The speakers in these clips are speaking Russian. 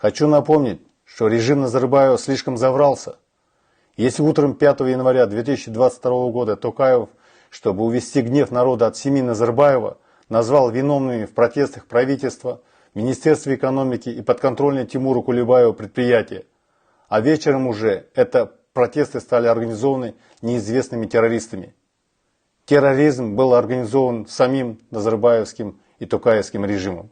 Хочу напомнить, что режим Назарбаева слишком заврался. Если утром 5 января 2022 года Токаев, чтобы увести гнев народа от семьи Назарбаева, назвал виновными в протестах правительства, Министерство экономики и подконтрольное Тимуру Кулебаеву предприятия, а вечером уже это протесты стали организованы неизвестными террористами. Терроризм был организован самим Назарбаевским и Токаевским режимом.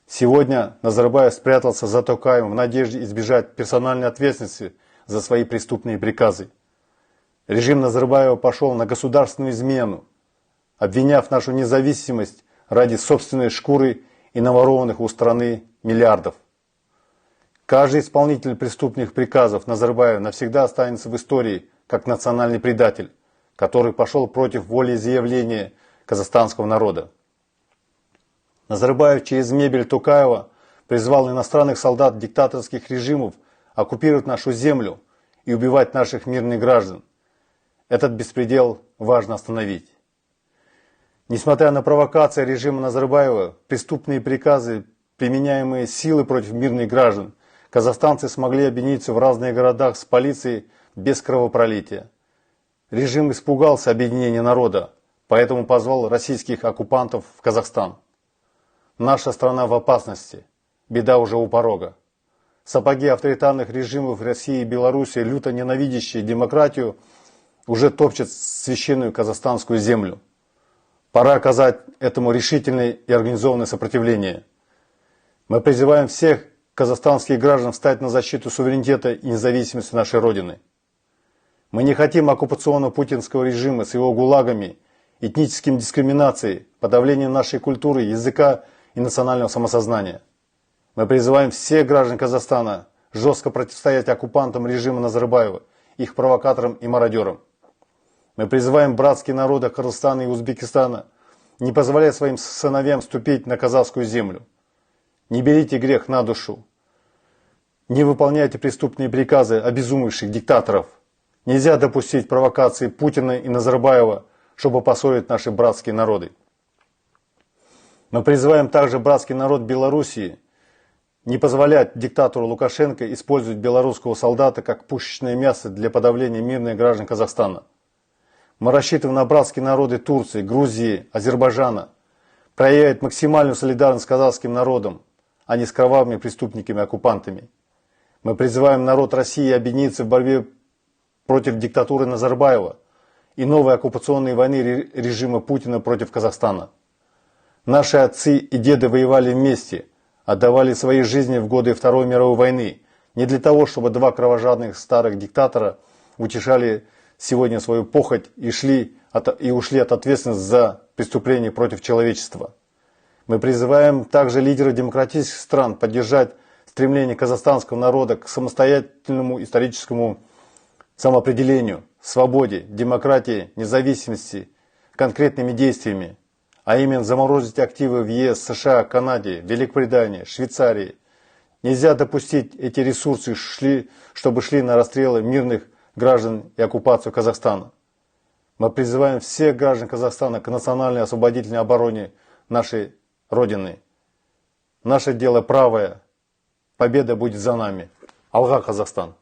Сегодня Назарбаев спрятался за Токаевым в надежде избежать персональной ответственности за свои преступные приказы. Режим Назарбаева пошел на государственную измену, обвиняв нашу независимость ради собственной шкуры и наворованных у страны миллиардов. Каждый исполнитель преступных приказов Назарбаева навсегда останется в истории как национальный предатель, который пошел против волеизъявления казахстанского народа. Назарбаев через мебель Токаева призвал иностранных солдат диктаторских режимов оккупировать нашу землю и убивать наших мирных граждан. Этот беспредел важно остановить. Несмотря на провокации режима Назарбаева, преступные приказы, применяемые силы против мирных граждан, казахстанцы смогли объединиться в разных городах с полицией без кровопролития. Режим испугался объединения народа, поэтому позвал российских оккупантов в Казахстан. Наша страна в опасности, беда уже у порога. Сапоги авторитарных режимов России и Беларуси, люто ненавидящие демократию, уже топчут священную казахстанскую землю. Пора оказать этому решительное и организованное сопротивление. Мы призываем всех казахстанских граждан встать на защиту суверенитета и независимости нашей Родины. Мы не хотим оккупационного путинского режима с его гулагами, этническим дискриминацией, подавлением нашей культуры, языка и национального самосознания. Мы призываем всех граждан Казахстана жестко противостоять оккупантам режима Назарбаева, их провокаторам и мародерам. Мы призываем братские народы Кыргызстана и Узбекистана не позволять своим сыновьям ступить на казахскую землю. Не берите грех на душу. Не выполняйте преступные приказы обезумевших диктаторов. Нельзя допустить провокации Путина и Назарбаева, чтобы поссорить наши братские народы. Мы призываем также братский народ Белоруссии не позволять диктатору Лукашенко использовать белорусского солдата как пушечное мясо для подавления мирных граждан Казахстана. Мы рассчитываем на братские народы Турции, Грузии, Азербайджана проявить максимальную солидарность с казахским народом, а не с кровавыми преступниками-оккупантами. Мы призываем народ России объединиться в борьбе против диктатуры Назарбаева и новой оккупационной войны режима Путина против Казахстана. Наши отцы и деды воевали вместе, отдавали свои жизни в годы Второй мировой войны, не для того, чтобы два кровожадных старых диктатора утешали сегодня свою похоть и ушли от ответственности за преступления против человечества. Мы призываем также лидеров демократических стран поддержать стремление казахстанского народа к самостоятельному историческому самоопределению, свободе, демократии, независимости конкретными действиями, а именно заморозить активы в ЕС, США, Канаде, Великобритании, Швейцарии. Нельзя допустить эти ресурсы, чтобы шли на расстрелы мирных граждан и оккупацию Казахстана. Мы призываем всех граждан Казахстана к национальной освободительной обороне нашей Родины. Наше дело правое. Победа будет за нами. Алга, Казахстан!